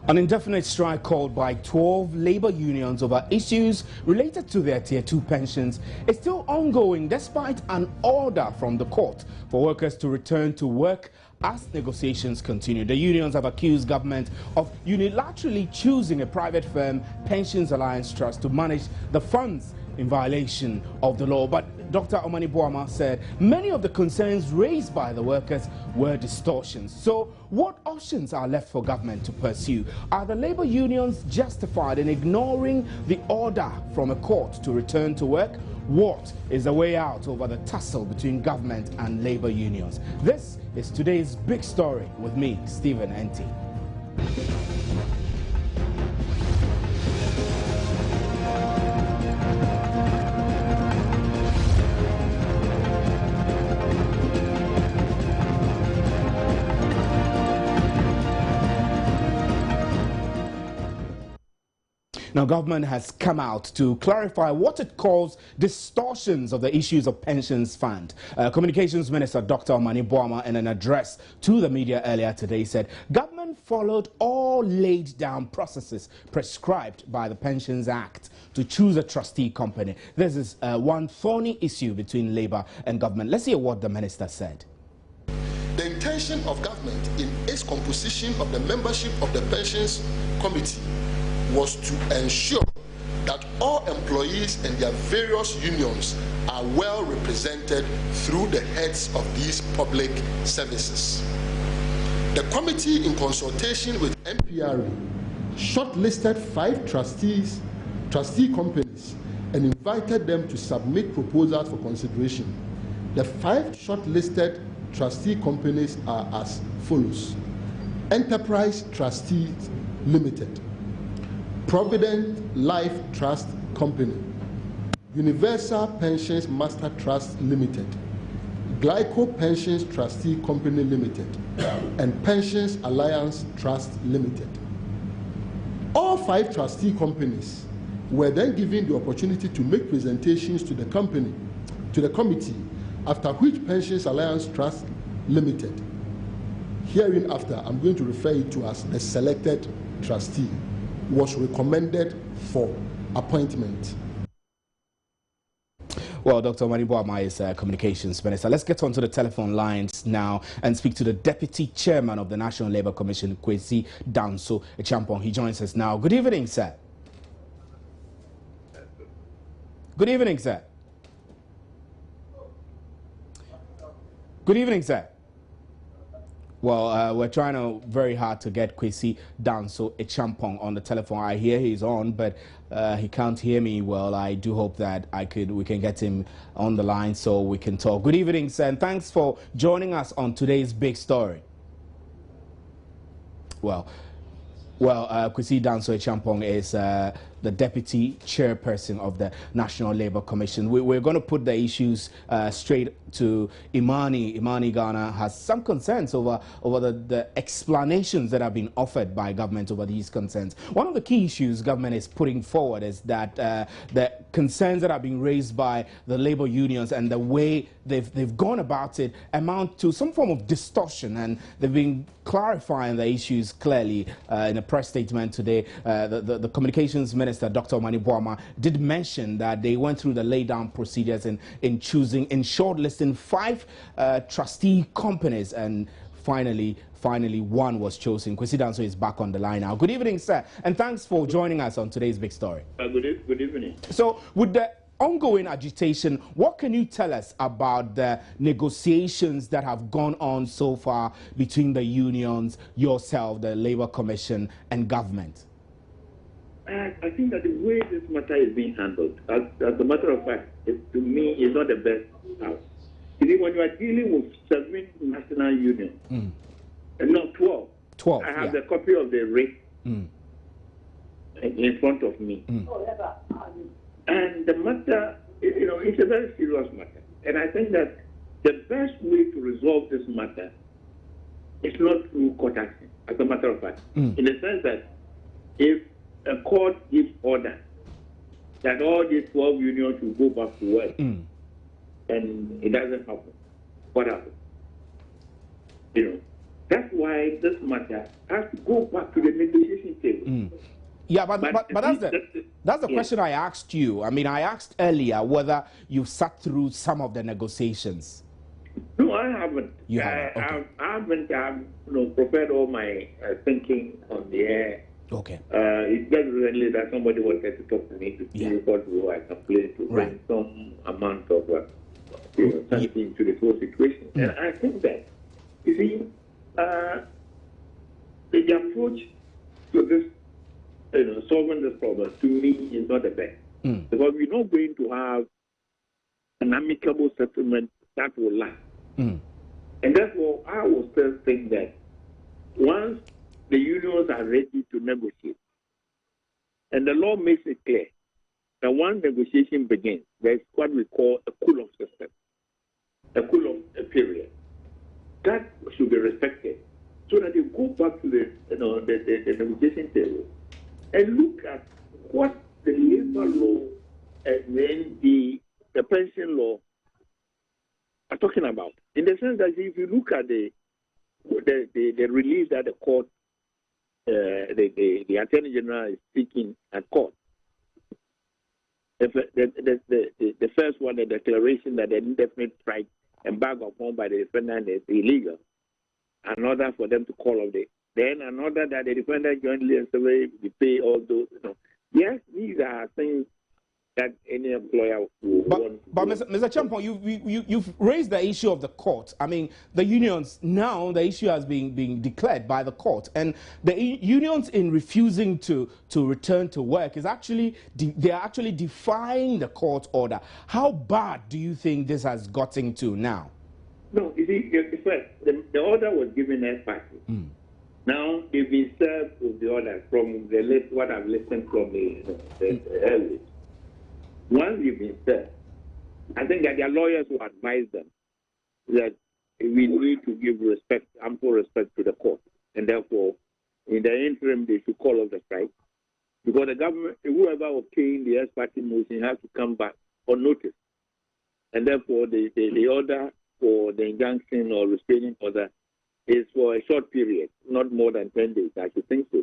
An indefinite strike called by 12 labor unions over issues related to their Tier 2 pensions is still ongoing despite an order from the court for workers to return to work as negotiations continue. The unions have accused government of unilaterally choosing a private firm, Pensions Alliance Trust, to manage the funds in violation of the law. But Dr. Omani Boama said many of the concerns raised by the workers were distortions. So what options are left for government to pursue? Are the labor unions justified in ignoring the order from a court to return to work? What is the way out over the tussle between government and labor unions? This is today's big story with me, Stephen Enti. Now, government has come out to clarify what it calls distortions of the issues of pensions fund. Communications Minister Dr. Omani Boama, in an address to the media earlier today, said government followed all laid down processes prescribed by the Pensions Act to choose a trustee company. This is one thorny issue between Labour and government. Let's hear what the minister said. The intention of government in its composition of the membership of the Pensions Committee was to ensure that all employees and their various unions are well represented through the heads of these public services. The committee, in consultation with MPRA, shortlisted 5 trustee companies and invited them to submit proposals for consideration. The 5 shortlisted trustee companies are as follows: Enterprise Trustees Limited, Provident Life Trust Company, Universal Pensions Master Trust Limited, Glyco Pensions Trustee Company Limited, and Pensions Alliance Trust Limited. All 5 trustee companies were then given the opportunity to make presentations to the committee, after which Pensions Alliance Trust Limited, hereinafter I'm going to refer it to as the selected trustee, was recommended for appointment. Well, Dr. Omani Boama is Communications Minister. Let's get onto the telephone lines now and speak to the Deputy Chairman of the National Labour Commission, Kwesi Danso Echampong. He joins us now. Good evening, sir. Good evening, sir. Good evening, sir. Well, we're trying very hard to get Kwesi Danso Echampong on the telephone. I hear he's on, but he can't hear me well. I do hope that we can get him on the line so we can talk. Good evening, sir, and thanks for joining us on today's big story. Well, Kwesi Danso Echampong is the Deputy Chairperson of the National Labour Commission. We're going to put the issues straight to Imani. Imani Ghana has some concerns over the explanations that have been offered by government over these concerns. One of the key issues government is putting forward is that the concerns that are being raised by the labour unions and the way they've gone about it amount to some form of distortion, and they've been clarifying the issues clearly in a press statement today. The Communications Minister, Dr. Omani Boama, did mention that they went through the lay-down procedures in shortlisting 5 trustee companies, and finally one was chosen. Kwesi Danso is back on the line now. Good evening, sir, and thanks for joining us on today's big story. Good evening. So, with the ongoing agitation, what can you tell us about the negotiations that have gone on so far between the unions, yourself, the Labour Commission, and government? I think that the way this matter is being handled, as a matter of fact, to me, is not the best out. You see, when you are dealing with 7 national unions, and not 12, I have the copy of the rate in front of me. And the matter, it's a very serious matter. And I think that the best way to resolve this matter is not through court action, as a matter of fact, in the sense that if a court gives order that all these 12 unions should go back to work, and it doesn't happen, what happens? That's why this matter has to go back to the negotiation table. Yeah, but that's the question I asked you. I mean, I asked earlier whether you sat through some of the negotiations. No, I haven't. You haven't. Okay. I haven't prepared all my thinking on the air. Okay. It's just really that somebody wanted to talk to me to see what I can play to bring some amount of something to the whole situation. And I think that, you see, the approach to this, solving this problem, to me, is not the best. Because we're not going to have an amicable settlement that will last. And therefore, I will still think that once the unions are ready to negotiate, and the law makes it clear that once negotiation begins, there's what we call a cool-off system, a cool-off period. That should be respected, so that they go back to the negotiation table and look at what the labor law and then the pension law are talking about. In the sense that if you look at the release that the court, the Attorney General is seeking at court, the first one, the declaration that the indefinite strike embargo upon by the defendant is illegal, another for them to call off the, then another that the defendant jointly and severally pay all those. Yes, these are things that any employer will want. But Mr. Champon, you've raised the issue of the court. I mean, the unions, now the issue has been declared by the court, and the unions, in refusing to return to work, is actually they are actually defying the court order. How bad do you think this has gotten to now? No, you see, first, the order was given as party. Now they've been served with the order from the list, what I've listened from the early. Once you've been served, I think that their lawyers will advise them that we need to give respect, ample respect to the court, and therefore, in the interim, they should call off the strike, because the government, whoever obtained the ex-party motion, has to come back on notice, and therefore, the order for the injunction or restraining order is for a short period, not more than 10 days. I should think so,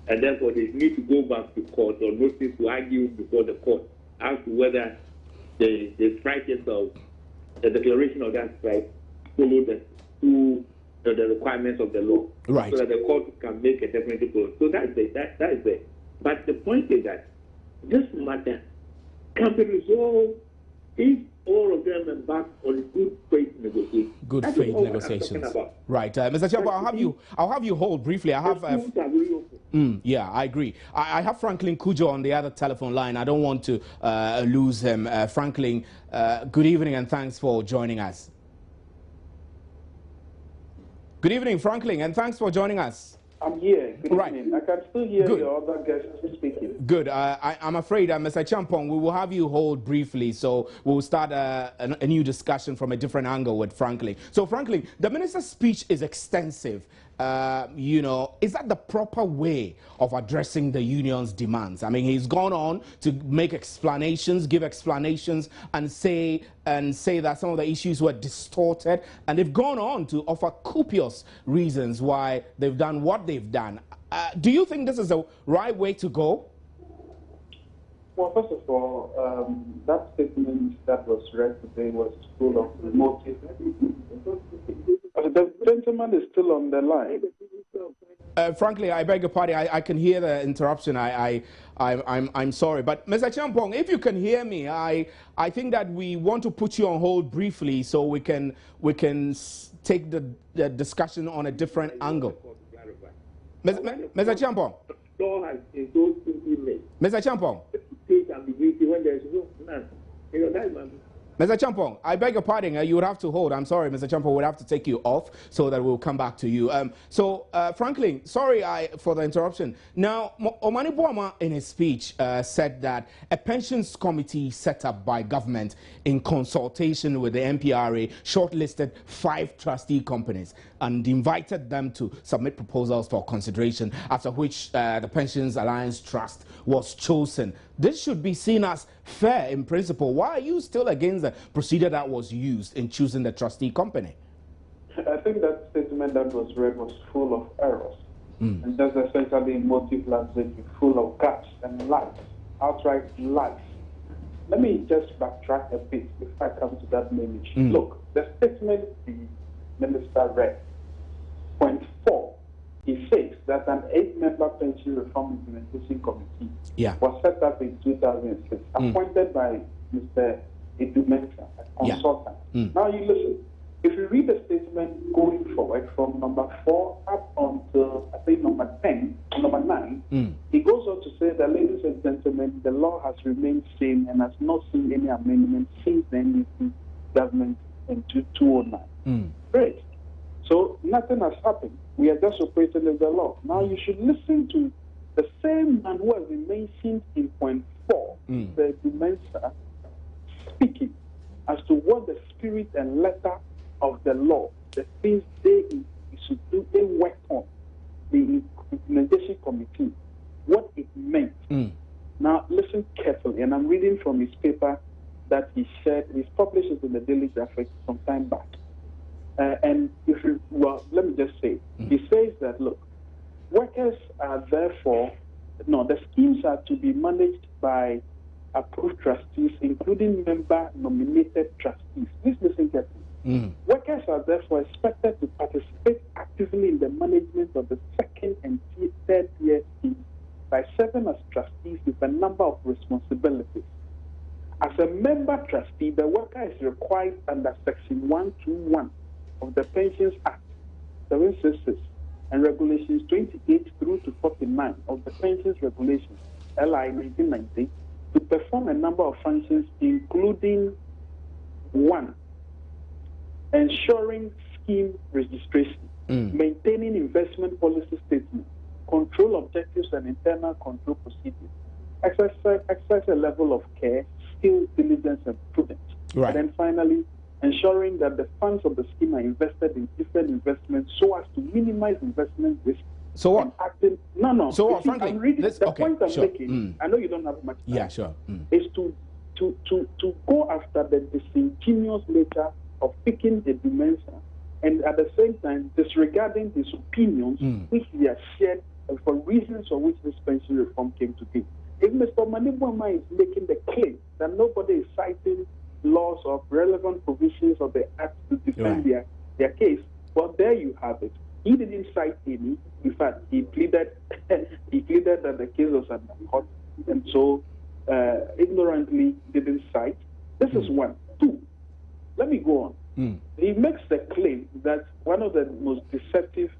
and therefore, they need to go back to court or notice to argue before the court as to whether the strike itself, the declaration of that strike, follow the requirements of the law, right? So that the court can make a definitive call. So that is it. But the point is that this matter can be resolved if all of them embark on good faith negotiations. Good faith negotiations. Right, Mr. Chambo, I'll have you hold briefly. I have. Yeah, I agree. I have Franklin Kujo on the other telephone line. I don't want to lose him. Franklin, good evening and thanks for joining us. Good evening, Franklin, and thanks for joining us. I'm here. Good evening. I can still hear your other guests speaking. Good. I'm afraid, Mr. Champong, we will have you hold briefly, so we'll start a new discussion from a different angle with Franklin. So, Franklin, the minister's speech is extensive. Is that the proper way of addressing the union's demands? I mean, he's gone on to make explanations, give explanations, and say that some of the issues were distorted, and they've gone on to offer copious reasons why they've done what they've done. Do you think this is the right way to go? Well, first of all, that statement that was read today was full of motive. The gentleman is still on the line. Frankly, I beg your pardon. I can hear the interruption. I'm sorry, but Mr. Champong, if you can hear me, I think that we want to put you on hold briefly so we can take the discussion on a different angle. Mr. Champong. Mr. Champong. Mr. Champong, I beg your pardon, you would have to hold. I'm sorry, Mr. Champong, would have to take you off so that we'll come back to you. Franklin, sorry for the interruption. Now, Omani Boama in his speech said that a pensions committee set up by government in consultation with the MPRA shortlisted 5 trustee companies and invited them to submit proposals for consideration, after which the Pensions Alliance Trust was chosen. This should be seen as fair in principle. Why are you still against the procedure that was used in choosing the trustee company? I think that statement statement that was read was full of errors, and just essentially motive language full of gaps and lies, outright lies. Let me just backtrack a bit before I come to that main issue. Look, the statement the minister read, point 4, he says that an 8-member pension reform implementation committee was set up in 2006, appointed by Mr. Edumensa, a consultant. Now you listen. If you read the statement going forward from number 4 up until I think number 9, he goes on to say that, ladies and gentlemen, the law has remained same and has not seen any amendment since the NDC government in 2009. Great. So nothing has happened. We are just operating with the law. Now you should listen to the same man who has been mentioned in point 4, the Mensa, speaking as to what the spirit and letter of the law, the things they should do, they worked on, the implementation committee, what it meant. Now listen carefully, and I'm reading from his paper that he shared, he's published it in the Daily Graphic some time back. And if you, well, let me just say, he says that, look, workers are therefore, the schemes are to be managed by approved trustees, including member-nominated trustees. Please listen carefully. Workers are therefore expected to participate actively in the management of the second and third tier schemes by serving as trustees with a number of responsibilities. As a member trustee, the worker is required under Section 121 of the Pensions Act 766 and Regulations 28 through to 49 of the Pensions Regulations, LI 1990, to perform a number of functions, including 1, ensuring scheme registration, maintaining investment policy statements, control objectives and internal control procedures, exercise a level of care, skill, diligence, and prudence. And then finally, ensuring that the funds of the scheme are invested in different investments so as to minimize investment risk. So what? So what, frankly, I'm reading the point I'm making. I know you don't have much time. Is to go after the disingenuous nature of picking the dementia and at the same time disregarding his opinions which he has shared for reasons for which this pension reform came to be. If Mr. Manibwama is making the claim that nobody is citing laws or relevant provisions of the Act to defend their case, well, there you have it. He didn't cite any. In fact, he pleaded that the case was under court, and so ignorantly didn't cite. This is 1. 2, let me go on. He makes the claim that one of the most deceptive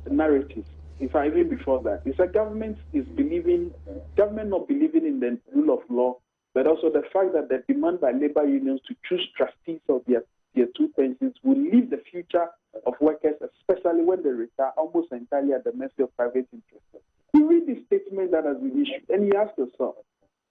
narratives, even before that, is that government not believing in the rule of law, but also the fact that the demand by labor unions to choose trustees of their 2 pensions will leave the future of workers, especially when they retire, almost entirely at the mercy of private interests. You read the statement that has been issued, and you ask yourself,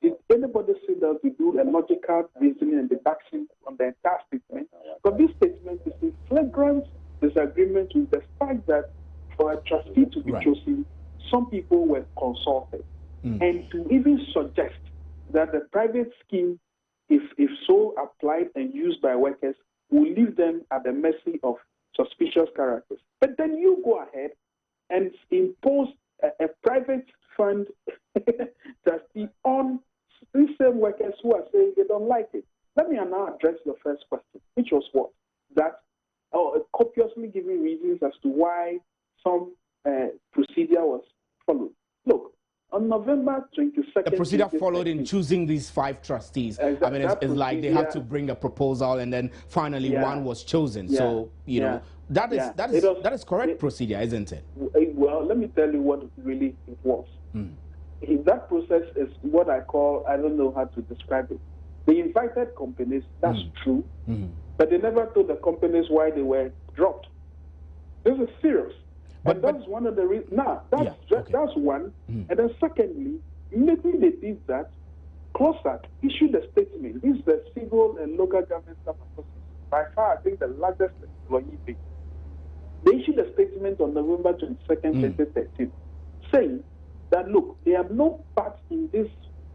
did anybody sit down to do a logical reasoning and deduction on the entire statement? But this statement is in flagrant disagreement with the fact that for a trustee to be chosen, some people were consulted. And to even suggest that the private scheme, if so applied and used by workers, will leave them at the mercy of suspicious characters. But then you go ahead and impose a private fund trustee on these same workers who are saying they don't like it. Let me now address your first question, which was what? That copiously giving reasons as to why some procedure was followed. Look, on November 22nd... The procedure followed in choosing these 5 trustees. I mean, it's like they had to bring a proposal and then finally one was chosen. So, you know, that is correct procedure, isn't it? Well, let me tell you what really it was. That process is what I call, I don't know how to describe it. They invited companies, that's true, but they never told the companies why they were dropped. This is serious. But that's one of the reasons. That's one. And then secondly, immediately they did that, CLOSAC issued a statement. This is the Civil and Local Government Staff Association. By far, I think the largest employee base. They issued a statement on November 22nd, 2013, saying that, look, they have no part in this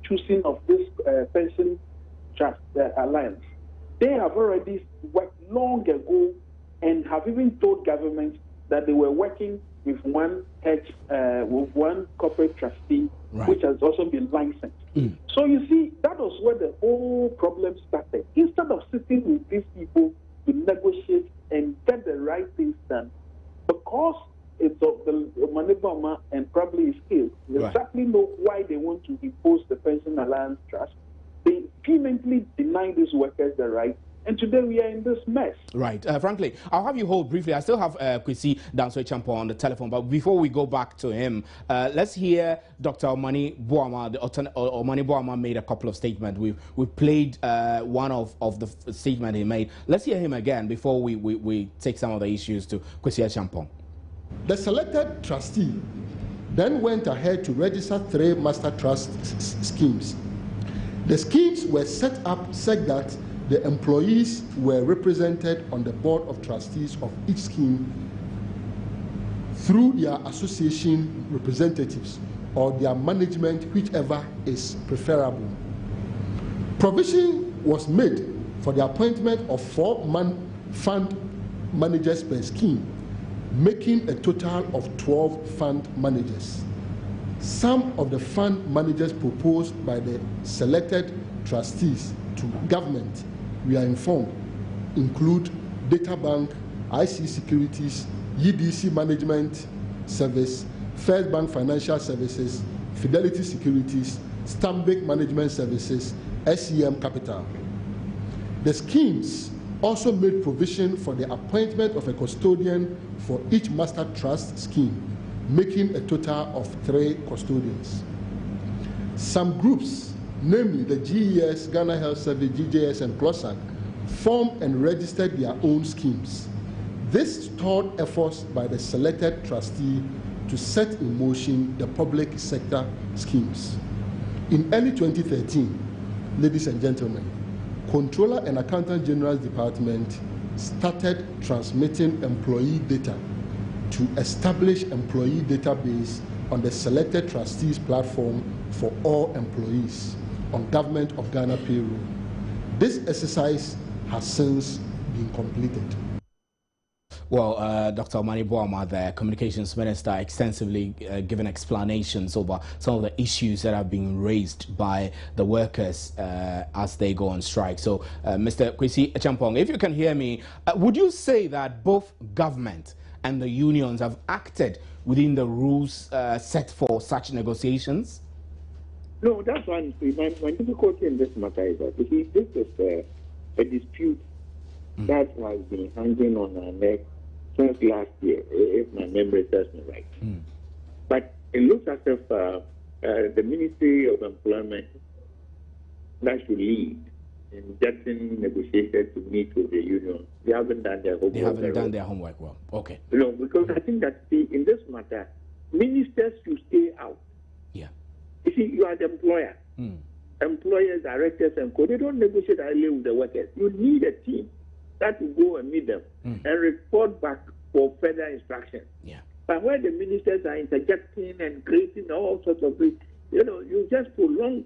choosing of this pension trust alliance. They have already worked long ago and have even told government that they were working with one corporate trustee, which has also been licensed. So you see, that was where the whole problem started. Instead of sitting with these people to negotiate and get the right things done, because it's of the Manibama and probably his skills, they exactly know why they want to impose the Pension Alliance Trust. They vehemently deny these workers the right. And today we are in this mess. Right. Frankly, I'll have you hold briefly. I still have Kwesi Danso Champong on the telephone, but before we go back to him, let's hear Dr. Omani Boama. Omani Boama made a couple of statements. We played one of the statement he made. Let's hear him again before we take some of the issues to Kwesi Champong. The selected trustee then went ahead to register 3 master trust schemes. The schemes were set up such that the employees were represented on the board of trustees of each scheme through their association representatives or their management, whichever is preferable. Provision was made for the appointment of 4 fund managers per scheme, making a total of 12 fund managers. Some of the fund managers proposed by the selected trustees to government, we are informed, include Data Bank, IC Securities, EDC Management Service, First Bank Financial Services, Fidelity Securities, Stanbic Management Services, SEM Capital. The schemes also made provision for the appointment of a custodian for each master trust scheme, making a total of 3 custodians. Some groups, namely the GES, Ghana Health Service, GJS, and CLOSAC, formed and registered their own schemes. This stalled efforts by the selected trustee to set in motion the public sector schemes. In early 2013, ladies and gentlemen, Controller and Accountant General's Department started transmitting employee data to establish employee database on the selected trustees platform for all employees on Government of Ghana payroll. This exercise has since been completed. Well, Dr. Omani Boama, the Communications Minister, extensively given explanations over some of the issues that have been raised by the workers as they go on strike. So, Mr. Kwesi Champong, if you can hear me, would you say that both government and the unions have acted within the rules set for such negotiations? No, that's one. My difficulty in this matter is that this is a dispute that has been hanging on our neck since last year, if my memory serves me right. But it looks as if the Ministry of Employment that should lead in getting negotiated to meet with the union, they haven't done their homework. They haven't done their homework well. Okay. No, because I think that in this matter, ministers should stay out. Yeah. You see, you are the employer. Employers, directors, and co, they don't negotiate directly with the workers. You need a team that will go and meet them and report back for further instructions. Yeah. But where the ministers are interjecting and creating all sorts of things, you just prolong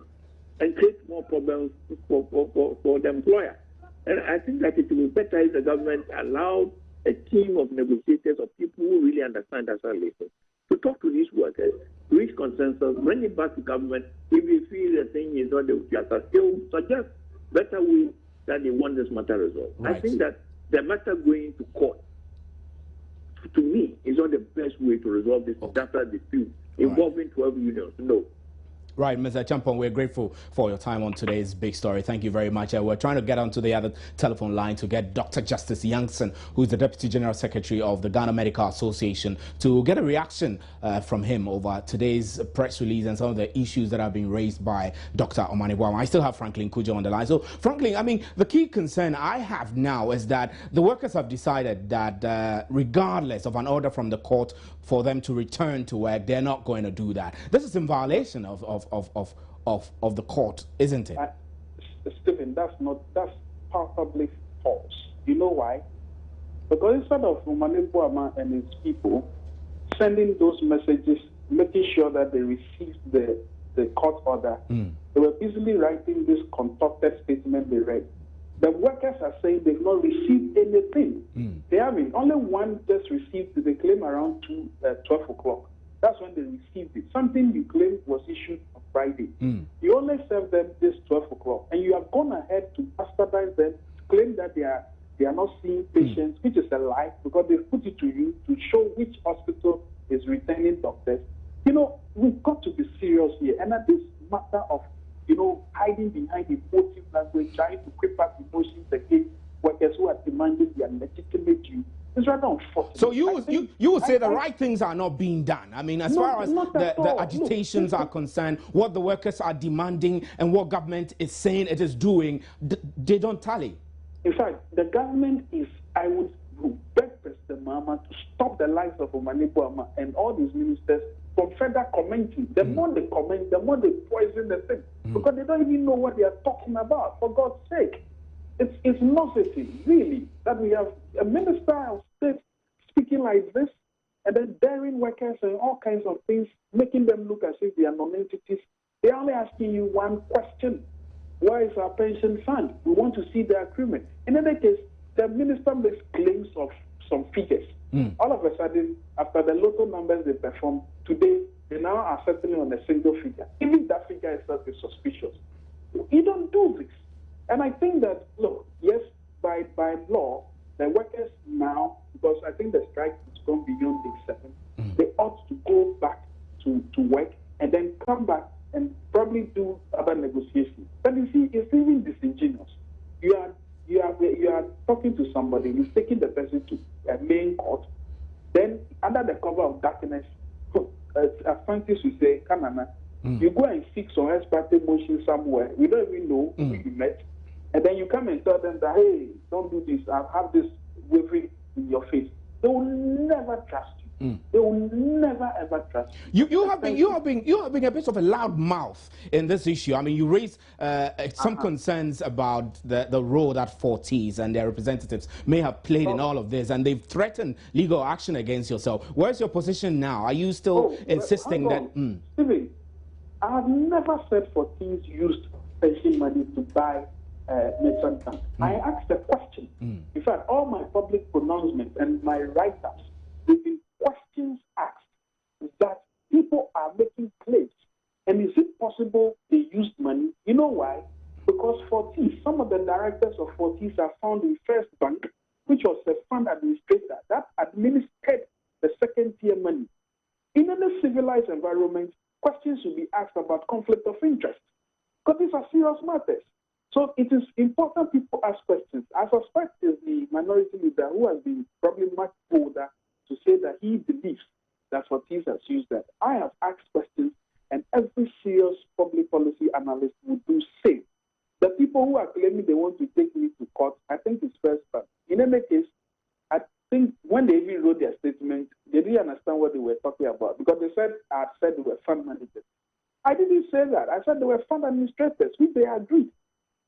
and create more problems for the employer. And I think that it will be better if the government allowed a team of negotiators, of people who really understand that relation, to talk to these workers, reach consensus, bring it back to government. If they feel the thing is not the way, they will suggest better ways that they want this matter resolved. Right. I think that the matter going to court, to me, is not the best way to resolve this dispute involving 12 unions. No. Right, Mr. Champong, we're grateful for your time on today's big story. Thank you very much. We're trying to get onto the other telephone line to get Dr. Justice Youngson, who's the Deputy General Secretary of the Ghana Medical Association, to get a reaction from him over today's press release and some of the issues that have been raised by Dr. Omani Boama. I still have Franklin Kujo on the line. So, Franklin, I mean, the key concern I have now is that the workers have decided that regardless of an order from the court for them to return to work, they're not going to do that. This is in violation of the court, isn't it? Stephen, that's palpably false. You know why? Because instead of Omani Boama and his people sending those messages, making sure that they received the court order, they were busily writing this concocted statement they read. The workers are saying they've not received anything. They haven't. Only one just received the claim around 12 o'clock. That's when they received it. Something you claim was issued on Friday. You only served them this 12 o'clock, and you have gone ahead to bastardize them, claim that they are not seeing patients, which is a lie, because they've put it to you to show which hospital is returning doctors. You know, we've got to be serious here. And at this matter of, you know, hiding behind emotive language, trying to whip up emotions against workers who are demanding their legitimate due, is rather unfortunate. So you would say the right things are not being done. I mean, as far as the agitations are concerned, what the workers are demanding and what government is saying it is doing, they don't tally. In fact, the government is, I would beg President Mahama to stop the likes of Omanibo Ama and all these ministers from further commenting. The more they comment, the more they poison the thing, because they don't even know what they are talking about, for God's sake. It's nauseating, really, that we have a minister of state speaking like this and then daring workers and all kinds of things, making them look as if they are non-entities. They're only asking you one question. Where is our pension fund? We want to see the agreement. In any case, the minister makes claims of some figures. All of a sudden, after the local numbers they perform, today they now are settling on a single figure. Even that figure itself is suspicious. You don't do this. And I think that, look, yes, by law, the workers now, because I think the strike has gone beyond day 7, they ought to go back to work and then come back and probably do other negotiations. But you see, it's even disingenuous. You are talking to somebody, you're taking the person to a main court, then under the cover of darkness, as scientists will say, Kanana, you go and seek some ex parte motion somewhere, we don't even know who you met, and then you come and tell them that, hey, don't do this, I'll have this wavering in your face. They will never trust you. They will never ever trust you. You have been a bit of a loud mouth in this issue. I mean, you raised some concerns about the role that Fortis and their representatives may have played in all of this, and they've threatened legal action against yourself. Where's your position now? Are you still insisting that? Stephen, I have never said Fortis used pension money to buy Merchant Bank. I asked a question. In fact, all my public pronouncements and my write-ups, they've been questions asked that people are making claims. And is it possible they used money? You know why? Because Fortis, some of the directors of Fortis are found in First Bank, which was a fund administrator that administered the second-tier money. In any civilized environment, questions should be asked about conflict of interest, because these are serious matters. So it is important people ask questions. I suspect it's the minority leader who has been probably much bolder to say that he believes that Fortis has used that. I have asked questions, and every serious public policy analyst would do same. The people who are claiming they want to take me to court, I think it's First Bank. In any case, I think when they even wrote their statement, they didn't understand what they were talking about, because they said I had said they were fund managers. I didn't say that. I said they were fund administrators, which they agreed.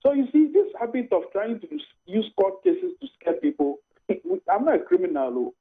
So you see, this habit of trying to use court cases to scare people, I'm not a criminal.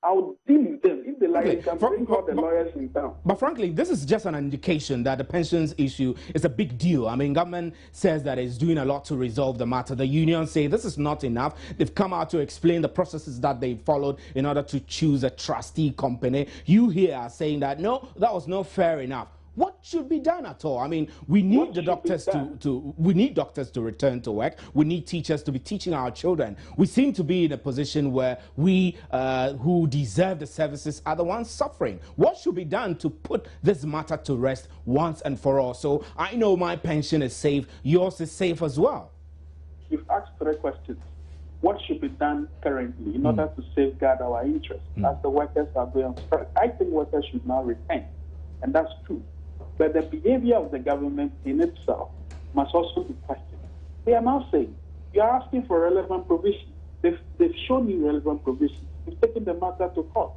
I'll deal with them. If they like, they can bring all the lawyers in town. But frankly, this is just an indication that the pensions issue is a big deal. I mean, government says that it's doing a lot to resolve the matter. The unions say this is not enough. They've come out to explain the processes that they followed in order to choose a trustee company. You here are saying that, no, that was not fair enough. What should be done at all? I mean, we need the doctors to return to work. We need teachers to be teaching our children. We seem to be in a position where we who deserve the services are the ones suffering. What should be done to put this matter to rest once and for all? So I know my pension is safe. Yours is safe as well. You've asked 3 questions. What should be done currently in order to safeguard our interests as the workers are going on strike? I think workers should now return, and that's true. But the behavior of the government in itself must also be questioned. They are now saying, you are asking for relevant provisions. They've shown you relevant provisions. You've taken the matter to court.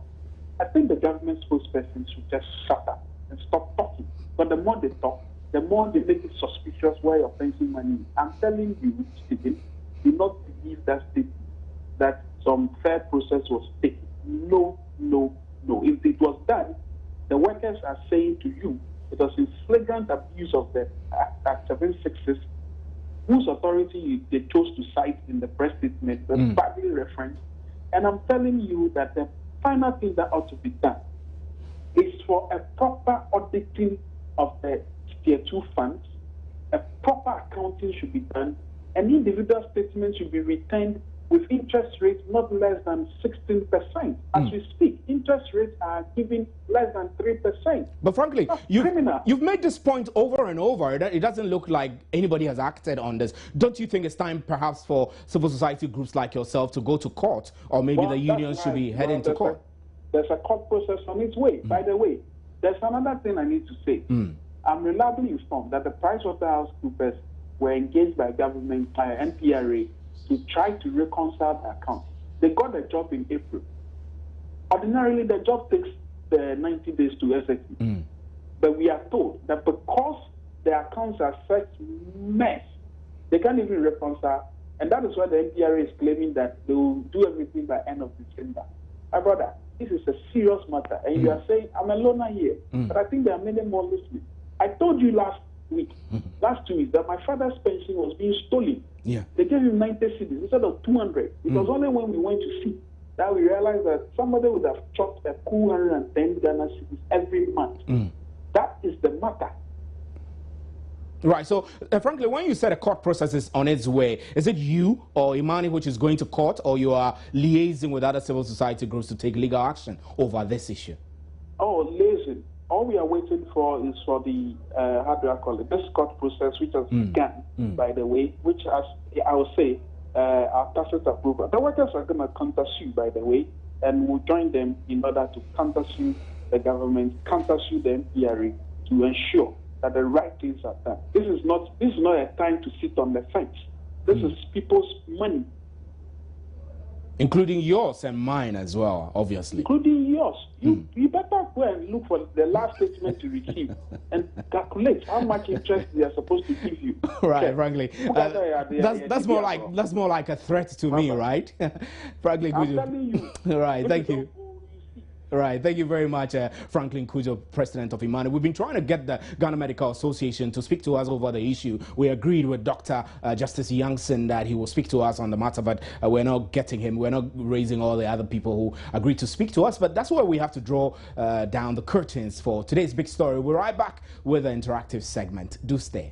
I think the government spokesperson should just shut up and stop talking. But the more they talk, the more they make it suspicious where your pension money is. I'm telling you, Stephen, do not believe that statement that some fair process was taken. No. If it was done, the workers are saying to you, it was in flagrant abuse of the Act 766 whose authority they chose to cite in the press statement were badly referenced. And I'm telling you that the final thing that ought to be done is for a proper auditing of the Tier 2 funds. A proper accounting should be done. An individual statement should be returned with interest rates not less than 16%. As we speak, interest rates are giving less than 3%. But frankly, you've made this point over and over. It doesn't look like anybody has acted on this. Don't you think it's time perhaps for civil society groups like yourself to go to court, or maybe the unions should be heading to court? There's a court process on its way. By the way, there's another thing I need to say. I'm reliably informed that the PricewaterhouseCoopers were engaged by government, by NPRA, to try to reconcile the accounts. They got the job in April. Ordinarily, the job takes 90 days to execute. But we are told that because the accounts are such mess, they can't even reconcile. And that is why the NPRA is claiming that they will do everything by end of December. My brother, this is a serious matter. And you are saying, I'm a loner here. But I think there are many more listening. I told you last 2 weeks, that my father's pension was being stolen. Yeah. They gave him 90 cedis instead of 200. It was only when we went to see that we realized that somebody would have chopped a 210 Ghana cedis every month. That is the matter. Right. So, frankly, when you said a court process is on its way, is it you or Imani which is going to court, or you are liaising with other civil society groups to take legal action over this issue? Oh, liaising. All we are waiting for is for the, how do I call it, this court process, which has begun, by the way, which has, I will say, our tacit approval. The workers are going to countersue, by the way, and we'll join them in order to countersue the government, countersue the NPRA to ensure that the right things are done. This is not a time to sit on the fence. This is people's money. Including yours and mine as well, obviously. Including yours. You better go and look for the last statement to receive and calculate how much interest they are supposed to give you. Right, okay. Frankly. That's more like a threat to me, right? Frankly, I'm telling you. Right, thank you. Right, thank you very much, Franklin Kujo, President of Imani. We've been trying to get the Ghana Medical Association to speak to us over the issue. We agreed with Dr. Justice Youngson that he will speak to us on the matter, but we're not getting him. We're not raising all the other people who agreed to speak to us, but that's where we have to draw down the curtains for today's big story. We're right back with the interactive segment. Do stay.